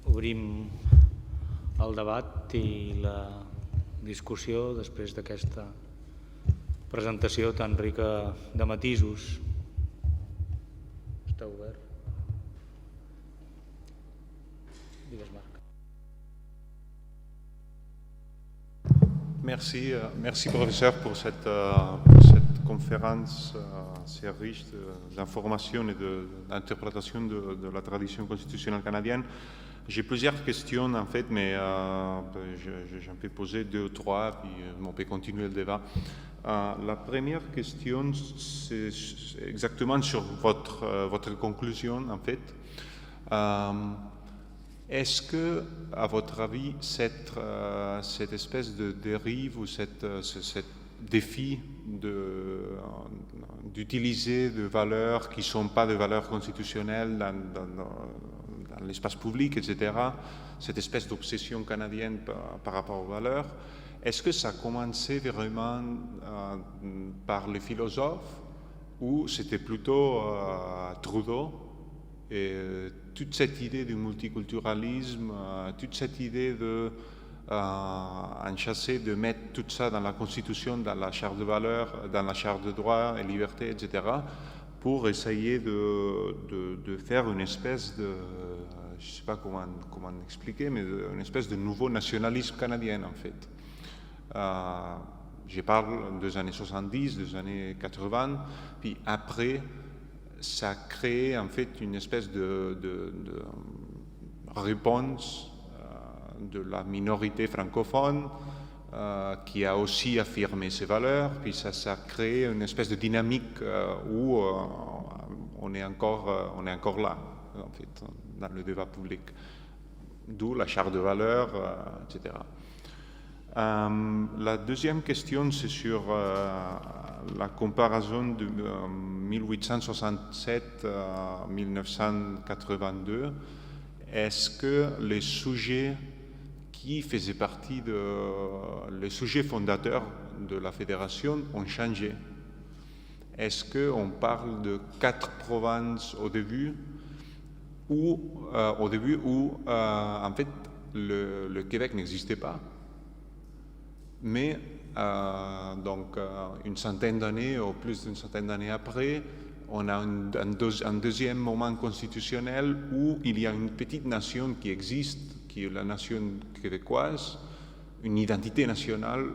obrim el debat i la discussió després d'aquesta presentació tan rica de matisos. Està obert. Digues, Marc. Merci professeur pour cette conférence assez riche d'informations et d'interprétation de la tradition constitutionnelle canadienne. J'ai plusieurs questions en fait, mais j'en peux poser 2 ou 3, puis on peut continuer le débat. La première question, c'est exactement sur votre conclusion en fait. Est-ce que, à votre avis, cette espèce de dérive ou cet défi d'utiliser des valeurs qui ne sont pas des valeurs constitutionnelles dans l'espace public, etc., cette espèce d'obsession canadienne par rapport aux valeurs, est-ce que ça a commencé vraiment par les philosophes ou c'était plutôt Trudeau? Et toute cette idée du multiculturalisme, toute cette idée de enchasser, de mettre tout ça dans la Constitution, dans la Charte de valeurs, dans la Charte de droits et libertés, etc., pour essayer de faire une espèce de, je ne sais pas comment expliquer, mais une espèce de nouveau nationalisme canadien en fait. Je parle des années 70, des années 80, puis après, ça a créé en fait une espèce de réponse de la minorité francophone qui a aussi affirmé ses valeurs, puis ça a créé une espèce de dynamique où on est encore là, en fait, dans le débat public. D'où la charte de valeurs, etc. La deuxième question, c'est sur la comparaison de 1867 à 1982. Est-ce que les sujets qui faisaient partie les sujets fondateurs de la fédération ont changé? Est-ce qu'on parle de 4 provinces au début où en fait le Québec n'existait pas? Mais donc une centaine d'années ou plus d'une centaine d'années après, on a un deuxième moment constitutionnel où il y a une petite nation qui existe, qui est la nation québécoise, une identité nationale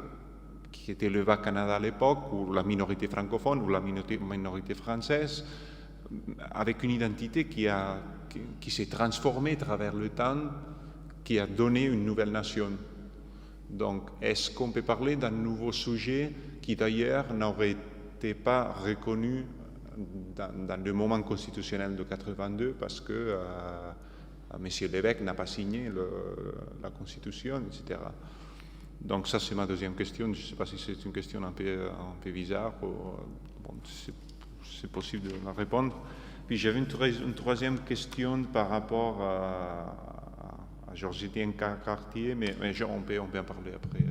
qui était le Bas-Canada à l'époque, ou la minorité francophone, ou la minorité française, avec une identité qui s'est transformée à travers le temps, qui a donné une nouvelle nation. Donc, est-ce qu'on peut parler d'un nouveau sujet qui d'ailleurs n'aurait été pas reconnu dans le moment constitutionnel de 82 parce que M. Lévesque n'a pas signé la Constitution, etc. Donc ça, c'est ma deuxième question. Je ne sais pas si c'est une question un peu bizarre. Bon, c'est possible de la répondre. Puis j'avais une troisième question par rapport à Georges-Étienne Cartier, mais on peut en parler après.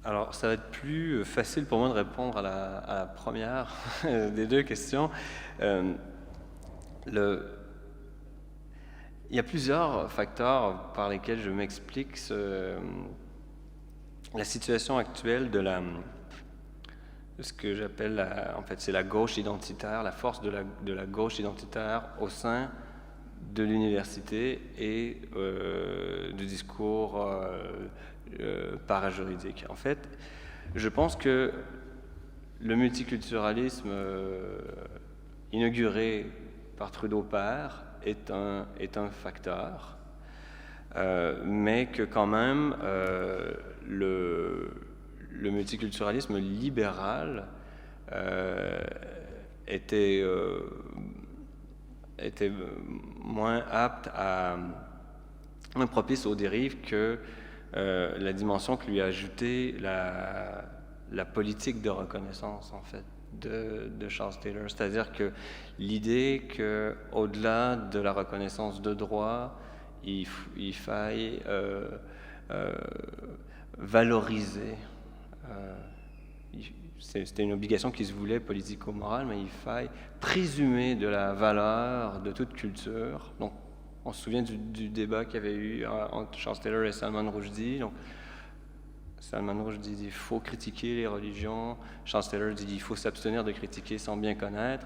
Alors, ça va être plus facile pour moi de répondre à la première des 2 questions. Il y a plusieurs facteurs par lesquels je m'explique la situation actuelle de ce que j'appelle, en fait, c'est la gauche identitaire, la force de la gauche identitaire au sein de l'université et du discours parajuridique. En fait, je pense que le multiculturalisme inauguré par Trudeau père est un facteur, mais que quand même le multiculturalisme libéral était moins apte moins propice aux dérives que la dimension que lui a ajoutée la politique de reconnaissance, en fait, de Charles Taylor. C'est-à-dire que l'idée qu'au-delà de la reconnaissance de droit, il faille valoriser c'était une obligation qui se voulait politico-morale, mais il faille présumer de la valeur de toute culture. Donc, on se souvient du débat qu'il y avait eu entre Charles Taylor et Salman Rushdie. Donc, Salman Rushdie dit qu'il faut critiquer les religions. Charles Taylor dit qu'il faut s'abstenir de critiquer sans bien connaître.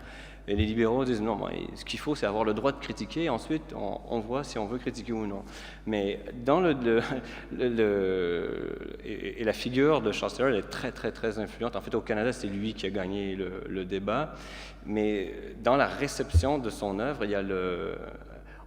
Et les libéraux disent non, ce qu'il faut, c'est avoir le droit de critiquer. Et ensuite, on voit si on veut critiquer ou non. Mais dans et la figure de Charles Taylor, elle est très, très, très influente. En fait, au Canada, c'est lui qui a gagné le débat. Mais dans la réception de son œuvre,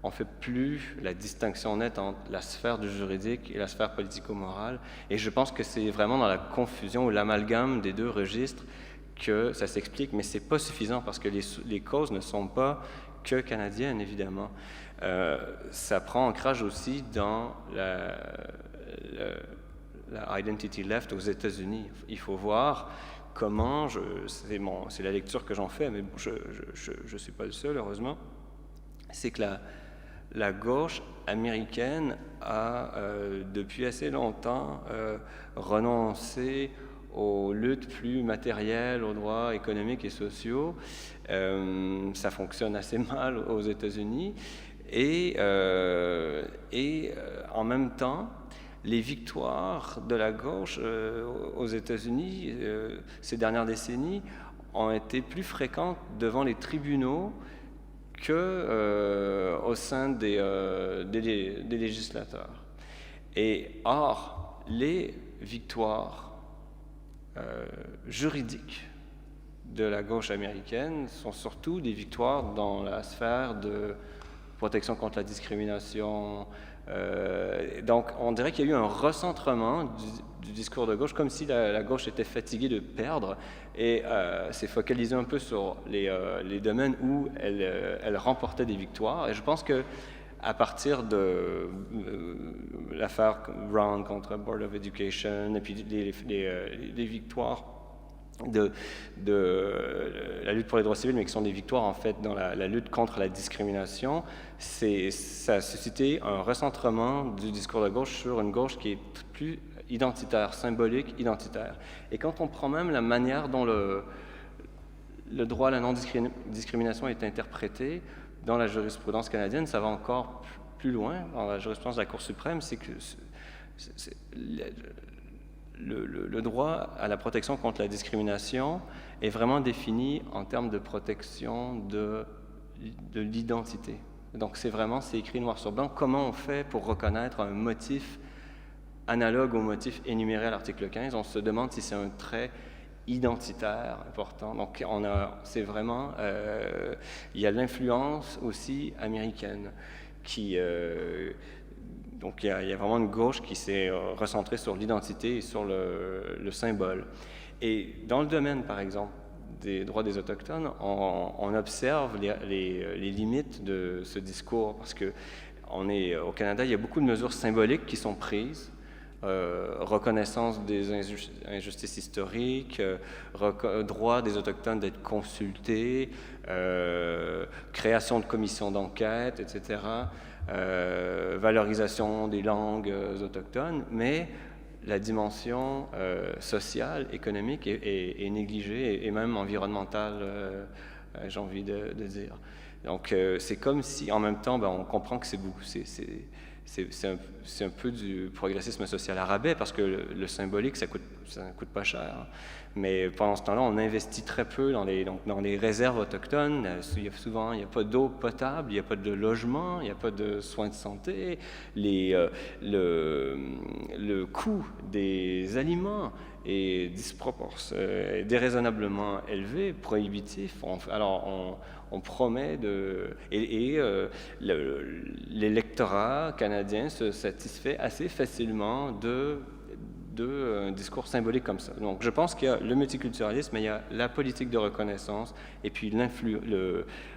on ne fait plus la distinction nette entre la sphère du juridique et la sphère politico-morale. Et je pense que c'est vraiment dans la confusion ou l'amalgame des deux registres que ça s'explique, mais ce n'est pas suffisant parce que les causes ne sont pas que canadiennes, évidemment. Ça prend ancrage aussi dans la identity left aux États-Unis. Il faut voir comment, c'est la lecture que j'en fais, mais je ne suis pas le seul, heureusement, c'est que la gauche américaine a, depuis assez longtemps, renoncé aux luttes plus matérielles, aux droits économiques et sociaux. Ça fonctionne assez mal aux États-Unis. Et en même temps, les victoires de la gauche aux États-Unis ces dernières décennies ont été plus fréquentes devant les tribunaux qu'au sein des législateurs. Et or, les victoires juridiques de la gauche américaine sont surtout des victoires dans la sphère de protection contre la discrimination. Donc, on dirait qu'il y a eu un recentrement du discours de gauche, comme si la gauche était fatiguée de perdre et s'est focalisée un peu sur les domaines où elle remportait des victoires. Et je pense que à partir de l'affaire Brown contre Board of Education et puis les victoires de la lutte pour les droits civils, mais qui sont des victoires en fait dans la lutte contre la discrimination, ça a suscité un recentrement du discours de gauche sur une gauche qui est plus identitaire, symbolique, identitaire. Et quand on prend même la manière dont le droit à la non-discrimination est interprété dans la jurisprudence canadienne, ça va encore plus loin. Dans la jurisprudence de la Cour suprême, c'est que le droit à la protection contre la discrimination est vraiment défini en termes de protection de l'identité. Donc, c'est écrit noir sur blanc. Comment on fait pour reconnaître un motif analogue au motif énuméré à l'article 15? On se demande si c'est un trait identitaire important. Donc, c'est vraiment... il y a l'influence aussi américaine qui... donc, il y a vraiment une gauche qui s'est recentrée sur l'identité et sur le symbole. Et dans le domaine, par exemple, des droits des Autochtones, on observe les limites de ce discours parce que au Canada, il y a beaucoup de mesures symboliques qui sont prises. Reconnaissance des injustices historiques, droit des Autochtones d'être consultés, création de commissions d'enquête, etc., valorisation des langues autochtones, mais la dimension sociale, économique est négligée et même environnementale, j'ai envie de dire. Donc, c'est comme si, en même temps, on comprend que c'est un peu du progressisme social à rabais parce que le symbolique, ça coûte pas cher. Mais pendant ce temps-là, on investit très peu dans les réserves autochtones. Souvent, il n'y a pas d'eau potable, il n'y a pas de logement, il n'y a pas de soins de santé. Le coût des aliments est déraisonnablement élevé, prohibitif. Alors, on promet l'électorat canadien se satisfait assez facilement d'un discours symbolique comme ça. Donc, je pense qu'il y a le multiculturalisme, mais il y a la politique de reconnaissance et puis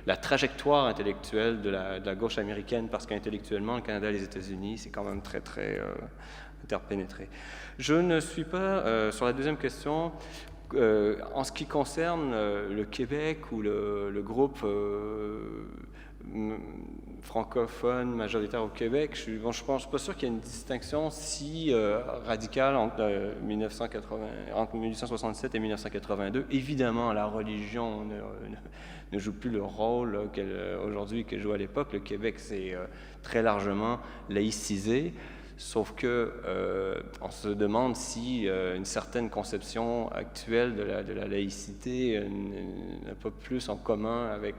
la trajectoire intellectuelle de la gauche américaine, parce qu'intellectuellement, le Canada et les États-Unis, c'est quand même très, très interpénétré. Je ne suis pas, sur la deuxième question, en ce qui concerne le Québec ou le groupe francophones majoritaires au Québec, je ne suis pas sûr qu'il y ait une distinction si radicale entre 1867 et 1982. Évidemment, la religion ne joue plus le rôle aujourd'hui qu'elle joue à l'époque. Le Québec s'est très largement laïcisé. Sauf que on se demande si une certaine conception actuelle de la laïcité n'a pas plus en commun avec,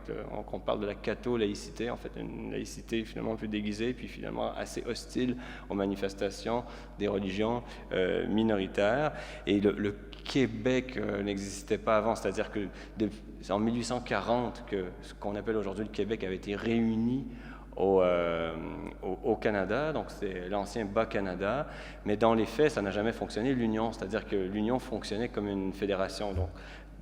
on parle de la catho-laïcité, en fait une laïcité finalement plus déguisée, puis finalement assez hostile aux manifestations des religions minoritaires. Et le Québec n'existait pas avant, c'est-à-dire que c'est en 1840 que ce qu'on appelle aujourd'hui le Québec avait été réuni au Canada, donc c'est l'ancien Bas-Canada, mais dans les faits, ça n'a jamais fonctionné, l'Union, c'est-à-dire que l'Union fonctionnait comme une fédération. Donc,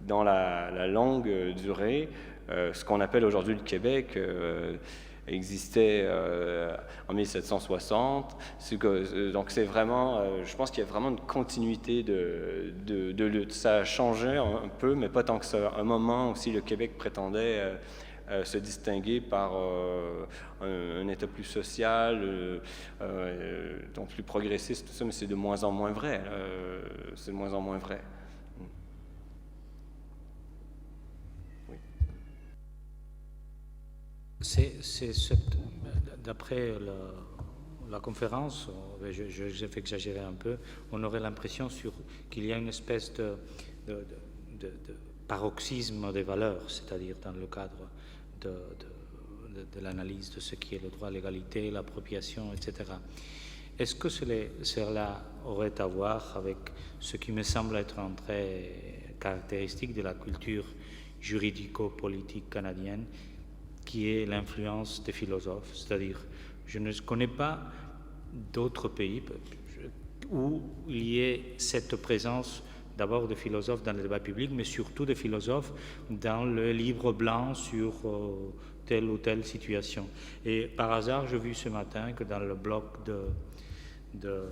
dans la longue durée, ce qu'on appelle aujourd'hui le Québec existait en 1760, donc c'est vraiment, je pense qu'il y a vraiment une continuité de lutte. Ça a changé un peu, mais pas tant que ça. À un moment aussi, le Québec prétendait se distinguer par un État plus social, donc plus progressiste, tout ça, mais c'est de moins en moins vrai. C'est de moins en moins vrai. Oui. D'après la conférence, je vais exagérer un peu, on aurait l'impression qu'il y a une espèce de paroxysme des valeurs, c'est-à-dire dans le cadre de l'analyse de ce qui est le droit, l'égalité, l'appropriation, etc. Est-ce que cela aurait à voir avec ce qui me semble être un trait caractéristique de la culture juridico-politique canadienne, qui est l'influence des philosophes? C'est-à-dire, je ne connais pas d'autres pays où il y ait cette présence d'abord des philosophes dans le débat public, mais surtout des philosophes dans le livre blanc sur telle ou telle situation. Et par hasard, j'ai vu ce matin que dans le blog de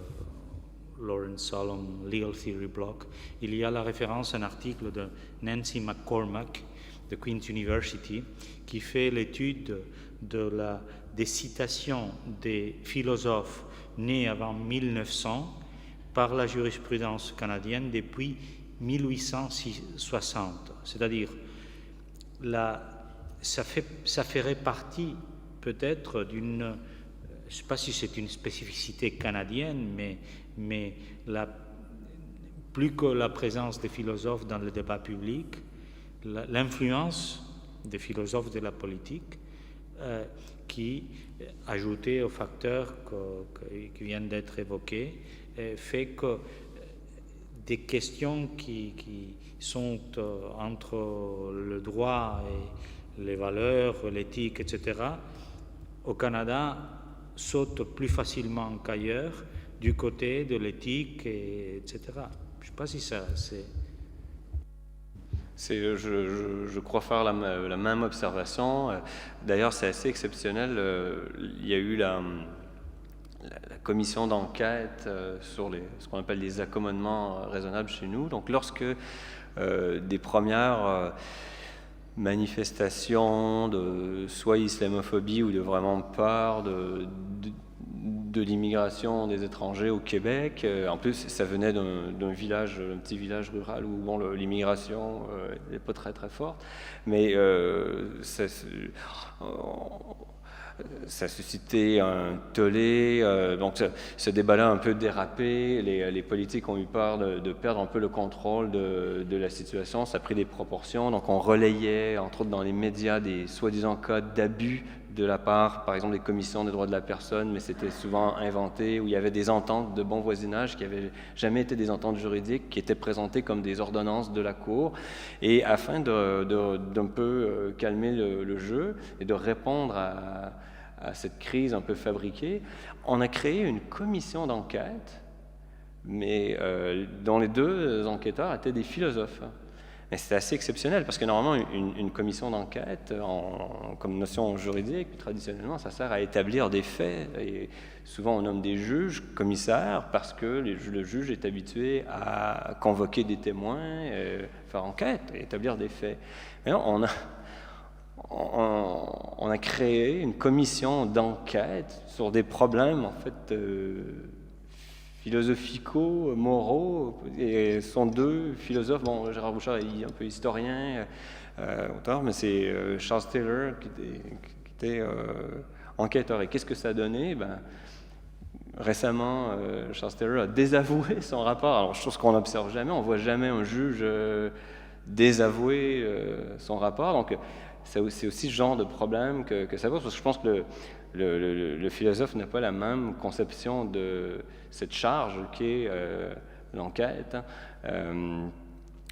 Lawrence Solomon, Legal Theory Blog, il y a la référence à un article de Nancy McCormack de Queen's University qui fait l'étude des citations des philosophes nés avant 1900 par la jurisprudence canadienne depuis 1860. C'est-à-dire, ça ferait partie peut-être d'une, je ne sais pas si c'est une spécificité canadienne, mais plus que la présence des philosophes dans le débat public, l'influence des philosophes de la politique qui, ajouté aux facteurs qui viennent d'être évoqués, fait que des questions qui sont entre le droit et les valeurs, l'éthique, etc., au Canada, sautent plus facilement qu'ailleurs du côté de l'éthique, etc. Je ne sais pas si ça, c'est... Je crois faire la même observation. D'ailleurs, c'est assez exceptionnel. Il y a eu la commission d'enquête sur ce qu'on appelle les accommodements raisonnables chez nous. Donc, lorsque des premières manifestations de soit islamophobie ou de vraiment peur de l'immigration des étrangers au Québec. En plus, ça venait d'un village, un petit village rural où bon, l'immigration n'est pas très très forte, mais ça a suscité un tollé, donc ce débat-là a un peu dérapé, les politiques ont eu peur de perdre un peu le contrôle de la situation, ça a pris des proportions, donc on relayait, entre autres dans les médias, des soi-disant cas d'abus de la part, par exemple, des commissions des droits de la personne, mais c'était souvent inventé, où il y avait des ententes de bon voisinage qui n'avaient jamais été des ententes juridiques, qui étaient présentées comme des ordonnances de la Cour. Et afin d'un peu calmer le jeu et de répondre à cette crise un peu fabriquée, on a créé une commission d'enquête, mais dont les deux enquêteurs étaient des philosophes. Mais c'était assez exceptionnel parce que normalement, une commission d'enquête, comme notion juridique, traditionnellement, ça sert à établir des faits. Et souvent, on nomme des juges, commissaires, parce que le juge est habitué à convoquer des témoins, faire enquête et établir des faits. Mais non, on on a créé une commission d'enquête sur des problèmes, en fait, philosophicaux, moraux, et ce sont deux philosophes. Bon, Gérard Bouchard est un peu historien, auteur, mais c'est Charles Taylor qui était enquêteur. Et qu'est-ce que ça a donné? Récemment, Charles Taylor a désavoué son rapport. Alors, chose qu'on n'observe jamais, on ne voit jamais un juge désavouer son rapport. Donc, c'est aussi ce genre de problème que ça pose, parce que je pense que le philosophe n'a pas la même conception de cette charge qu'est l'enquête.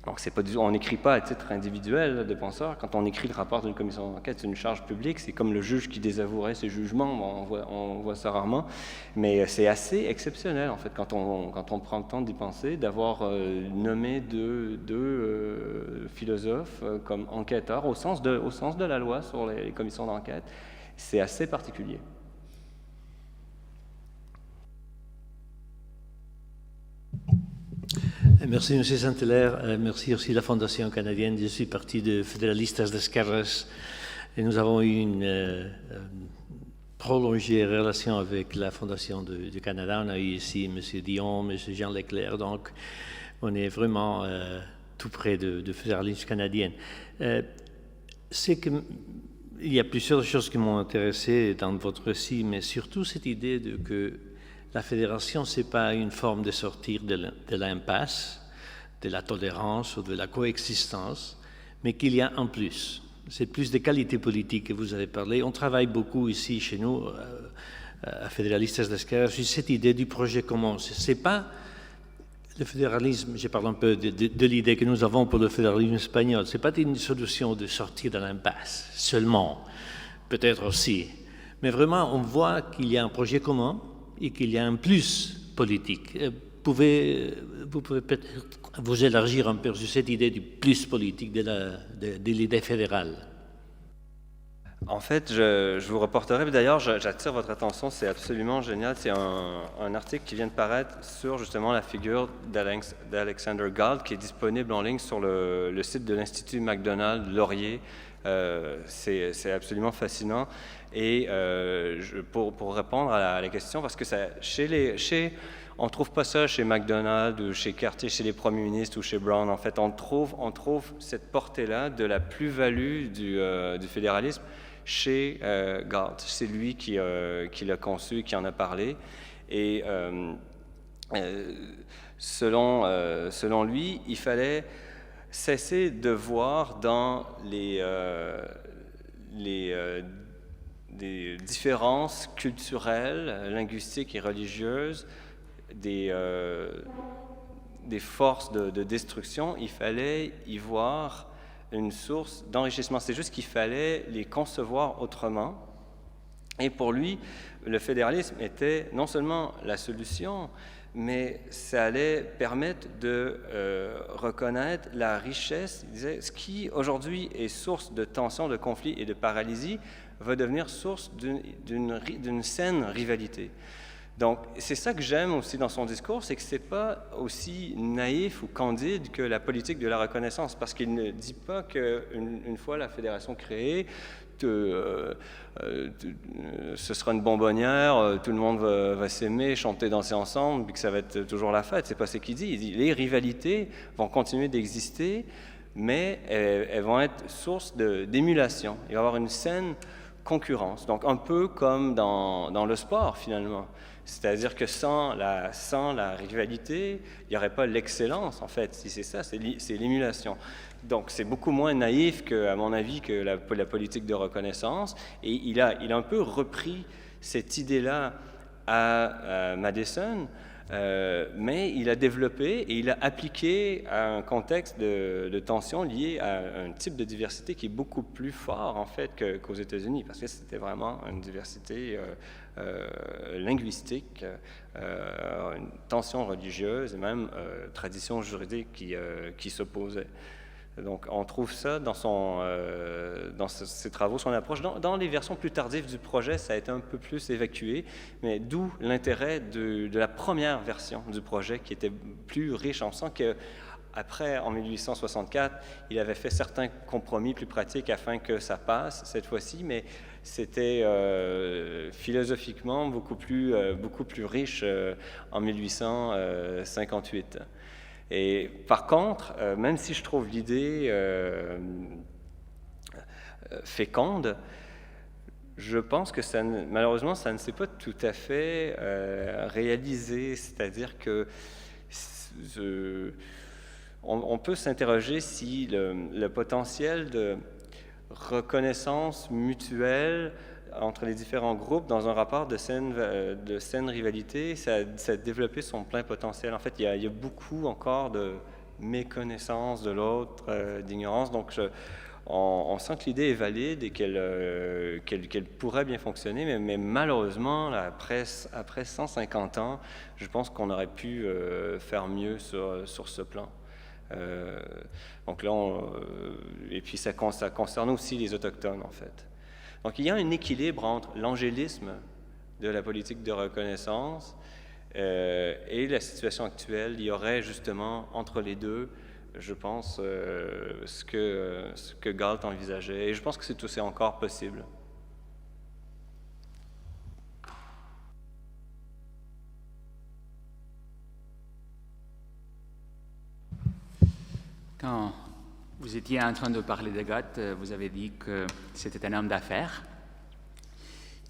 Donc, on n'écrit pas à titre individuel de penseur. Quand on écrit le rapport d'une commission d'enquête, c'est une charge publique. C'est comme le juge qui désavouerait ses jugements. Bon, on voit ça rarement. Mais c'est assez exceptionnel, en fait, quand on prend le temps d'y penser, d'avoir nommé deux philosophes comme enquêteurs au sens de la loi sur les commissions d'enquête. C'est assez particulier. Merci, M. Saint-Hilaire. Merci aussi à la Fondation canadienne. Je suis parti de Federalistas d'Esquerras et nous avons eu une prolongée relation avec la Fondation du Canada. On a eu ici M. Dion, M. Jean Leclerc, donc on est vraiment tout près de Federalisme canadienne. Il y a plusieurs choses qui m'ont intéressé dans votre récit, mais surtout cette idée que la fédération, ce n'est pas une forme de sortir de l'impasse, de la tolérance ou de la coexistence, mais qu'il y a un plus. C'est plus des qualités politiques que vous avez parlé. On travaille beaucoup ici, chez nous, à Federalistas d'Esquerras, sur cette idée du projet commun. Ce n'est pas le fédéralisme, je parle un peu de l'idée que nous avons pour le fédéralisme espagnol, ce n'est pas une solution de sortir de l'impasse seulement, peut-être aussi, mais vraiment on voit qu'il y a un projet commun et qu'il y a un plus politique. Vous pouvez peut-être vous élargir un peu sur cette idée du plus politique de l'idée fédérale. En fait, je vous reporterai, d'ailleurs j'attire votre attention, c'est absolument génial, c'est un article qui vient de paraître sur justement la figure d'Alexander Galt qui est disponible en ligne sur le site de l'Institut Macdonald Laurier. C'est absolument fascinant. Et pour répondre à la question, parce que on ne trouve pas ça chez MacDonald ou chez Cartier, chez les premiers ministres ou chez Brown. En fait, on trouve cette portée-là de la plus-value du fédéralisme chez Galt. C'est lui qui l'a conçu, qui en a parlé. Et selon lui, il fallait cesser de voir dans des différences culturelles, linguistiques et religieuses, des forces de destruction. Il fallait y voir une source d'enrichissement. C'est juste qu'il fallait les concevoir autrement. Et pour lui, le fédéralisme était non seulement la solution, mais ça allait permettre de reconnaître la richesse. Il disait, ce qui aujourd'hui est source de tensions, de conflits et de paralysie va devenir source d'une saine rivalité. Donc, c'est ça que j'aime aussi dans son discours, c'est que ce n'est pas aussi naïf ou candide que la politique de la reconnaissance, parce qu'il ne dit pas qu'une fois la fédération créée, ce sera une bonbonnière, tout le monde va s'aimer, chanter, danser ensemble, puis que ça va être toujours la fête. C'est pas ce qu'il dit. Il dit les rivalités vont continuer d'exister, mais elles vont être source d'émulation. Il va y avoir une saine concurrence. Donc un peu comme dans le sport finalement. C'est-à-dire que sans la rivalité, il n'y aurait pas l'excellence en fait. Si c'est ça, c'est l'émulation. Donc, c'est beaucoup moins naïf, à mon avis, que la politique de reconnaissance. Et il a un peu repris cette idée-là à Madison, mais il a développé et il a appliqué à un contexte de tension lié à un type de diversité qui est beaucoup plus fort, en fait, qu'aux États-Unis, parce que c'était vraiment une diversité linguistique, une tension religieuse et même tradition juridique qui s'opposaient. Donc, on trouve ça dans ses travaux, son approche. Dans les versions plus tardives du projet, ça a été un peu plus évacué, mais d'où l'intérêt de la première version du projet qui était plus riche. On sent après, en 1864, il avait fait certains compromis plus pratiques afin que ça passe cette fois-ci, mais c'était philosophiquement beaucoup plus riche en 1858. Et par contre, même si je trouve l'idée féconde, je pense que malheureusement, ça ne s'est pas tout à fait réalisé. C'est-à-dire que on peut s'interroger si le potentiel de reconnaissance mutuelle entre les différents groupes dans un rapport de saine rivalité, ça a développé son plein potentiel. En fait, il y a beaucoup encore de méconnaissance de l'autre, d'ignorance. Donc, on sent que l'idée est valide et qu'elle pourrait bien fonctionner, mais malheureusement, après 150 ans, je pense qu'on aurait pu faire mieux sur ce plan. Donc là, et puis ça concerne aussi les Autochtones, en fait. Donc il y a un équilibre entre l'angélisme de la politique de reconnaissance et la situation actuelle. Il y aurait justement entre les deux, je pense, ce que Galt envisageait. Et je pense que c'est encore possible. Quand vous étiez en train de parler de Galt, vous avez dit que c'était un homme d'affaires.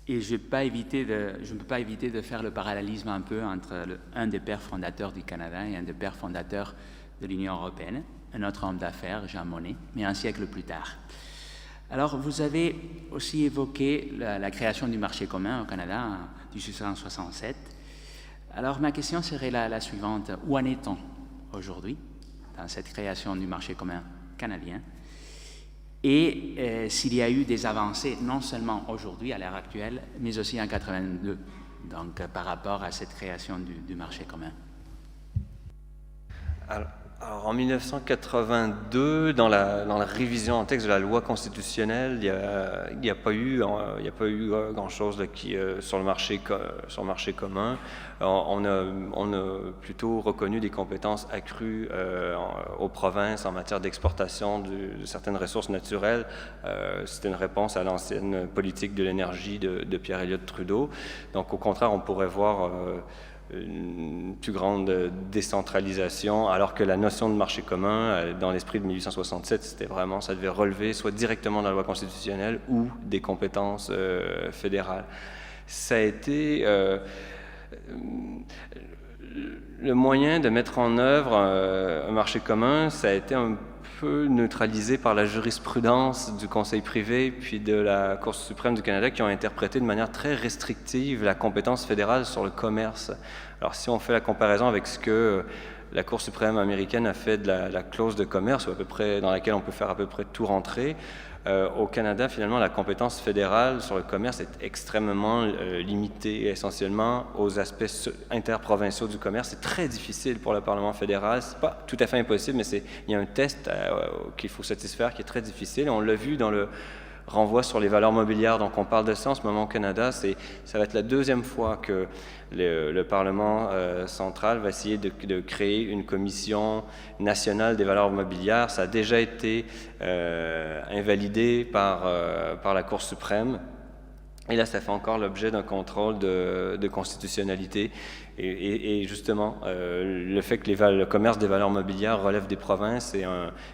Et je ne peux pas éviter de faire le parallélisme un peu entre un des pères fondateurs du Canada et un des pères fondateurs de l'Union européenne, un autre homme d'affaires, Jean Monnet, mais un siècle plus tard. Alors, vous avez aussi évoqué la création du marché commun au Canada en 1867. Alors, ma question serait la suivante. Où en est-on aujourd'hui dans cette création du marché commun canadien, et s'il y a eu des avancées, non seulement aujourd'hui, à l'heure actuelle, mais aussi en 1982, donc par rapport à cette création du marché commun. Alors, en 1982, dans la révision en texte de la loi constitutionnelle, il n'y a pas eu grand-chose sur le marché commun. On a plutôt reconnu des compétences accrues aux provinces en matière d'exportation de certaines ressources naturelles. C'était une réponse à l'ancienne politique de l'énergie de Pierre Elliott Trudeau. Donc, au contraire, on pourrait voir une plus grande décentralisation, alors que la notion de marché commun, dans l'esprit de 1867, c'était vraiment, ça devait relever soit directement dans la loi constitutionnelle ou des compétences fédérales. Ça a été le moyen de mettre en œuvre un marché commun, ça a été un peu neutralisé par la jurisprudence du Conseil privé puis de la Cour suprême du Canada qui ont interprété de manière très restrictive la compétence fédérale sur le commerce. Alors si on fait la comparaison avec ce que la Cour suprême américaine a fait de la clause de commerce, à peu près, dans laquelle on peut faire à peu près tout rentrer, au Canada, finalement, la compétence fédérale sur le commerce est extrêmement limitée, essentiellement aux aspects interprovinciaux du commerce. C'est très difficile pour le Parlement fédéral. C'est pas tout à fait impossible, mais il y a un test qu'il faut satisfaire qui est très difficile. On l'a vu dans le renvoi sur les valeurs mobilières. Donc, on parle de ça en ce moment au Canada. Ça va être la deuxième fois que le Parlement central va essayer de créer une commission nationale des valeurs mobilières. Ça a déjà été invalidé par la Cour suprême. Et là, ça fait encore l'objet d'un contrôle de constitutionnalité. Et justement, le fait que le commerce des valeurs mobilières relève des provinces,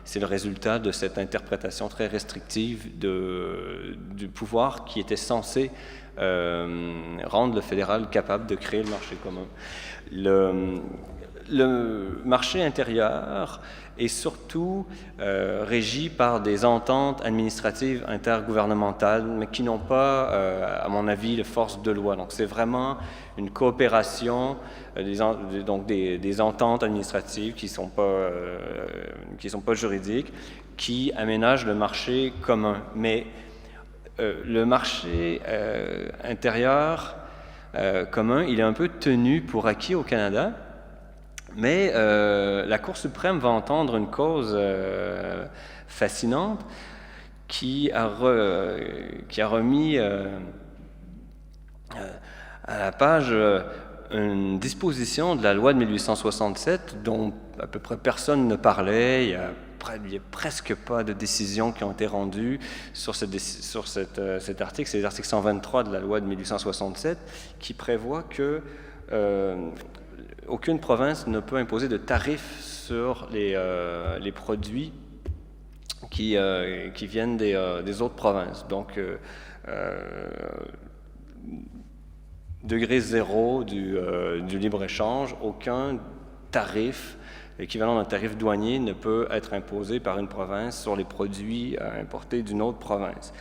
c'est le résultat de cette interprétation très restrictive du pouvoir qui était censé rendre le fédéral capable de créer le marché commun. Le marché intérieur est surtout régi par des ententes administratives intergouvernementales, mais qui n'ont pas, à mon avis, de force de loi. Donc, c'est vraiment une coopération, donc des ententes administratives qui sont pas juridiques, qui aménagent le marché commun. Mais le marché intérieur commun, il est un peu tenu pour acquis au Canada. Mais la Cour suprême va entendre une cause fascinante qui a remis à la page une disposition de la loi de 1867 dont à peu près personne ne parlait, il y a presque pas de décisions qui ont été rendues sur cet article. C'est l'article 123 de la loi de 1867 qui prévoit que aucune province ne peut imposer de tarifs sur les produits qui viennent des autres provinces. Donc, degré zéro du libre-échange, aucun tarif équivalent d'un tarif douanier ne peut être imposé par une province sur les produits importés d'une autre province.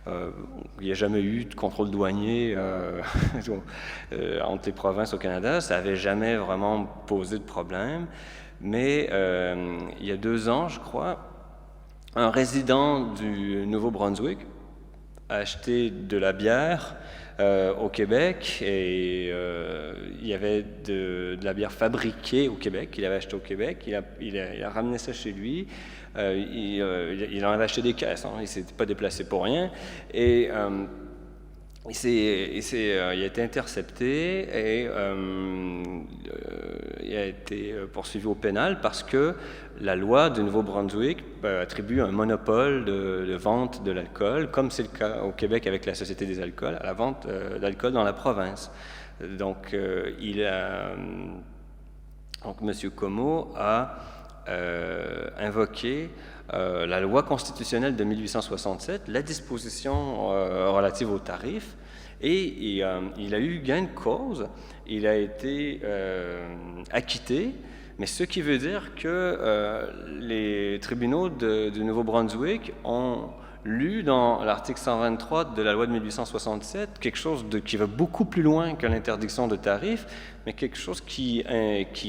Il n'y a jamais eu de contrôle douanier entre les provinces au Canada. Ça n'avait jamais vraiment posé de problème. Mais il y a 2 ans, je crois, un résident du Nouveau-Brunswick a acheté de la bière au Québec et il y avait de la bière fabriquée au Québec, qu'il avait acheté au Québec, il a ramené ça chez lui, il en avait acheté des caisses, hein, il ne s'était pas déplacé pour rien, et il a été intercepté et il a été poursuivi au pénal parce que la loi du Nouveau-Brunswick attribue un monopole de vente de l'alcool, comme c'est le cas au Québec avec la Société des alcools, à la vente d'alcool dans la province. Donc, M. Comeau a invoqué la loi constitutionnelle de 1867, la disposition relative aux tarifs, et il a eu gain de cause, il a été acquitté, mais ce qui veut dire que les tribunaux du Nouveau-Brunswick ont lu dans l'article 123 de la loi de 1867 quelque chose qui va beaucoup plus loin que l'interdiction de tarifs, mais quelque chose qui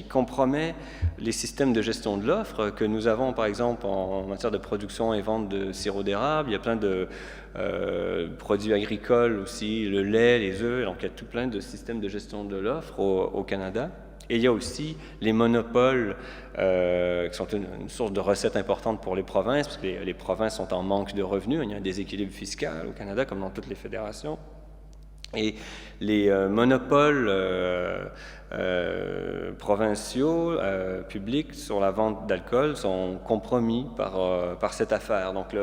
compromet les systèmes de gestion de l'offre que nous avons, par exemple, en matière de production et vente de sirop d'érable. Il y a plein de produits agricoles aussi, le lait, les œufs, donc il y a tout plein de systèmes de gestion de l'offre au Canada. Et il y a aussi les monopoles qui sont une source de recettes importante pour les provinces, parce que les provinces sont en manque de revenus. Il y a un déséquilibre fiscal au Canada, comme dans toutes les fédérations. Et les monopoles provinciaux, publics, sur la vente d'alcool sont compromis par cette affaire. Donc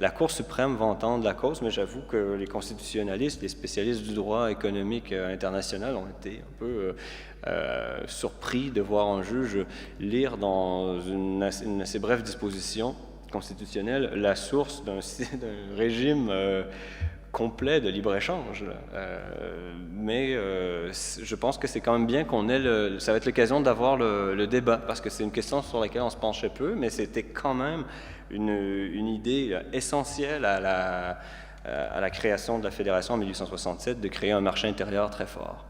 la Cour suprême va entendre la cause, mais j'avoue que les constitutionnalistes, les spécialistes du droit économique international ont été un peu surpris de voir un juge lire dans une assez brève disposition constitutionnelle la source d'un régime complet de libre-échange. Mais je pense que c'est quand même bien qu'on ait ça va être l'occasion d'avoir le débat, parce que c'est une question sur laquelle on se penchait peu, mais c'était quand même une idée essentielle à la création de la Fédération en 1867, de créer un marché intérieur très fort.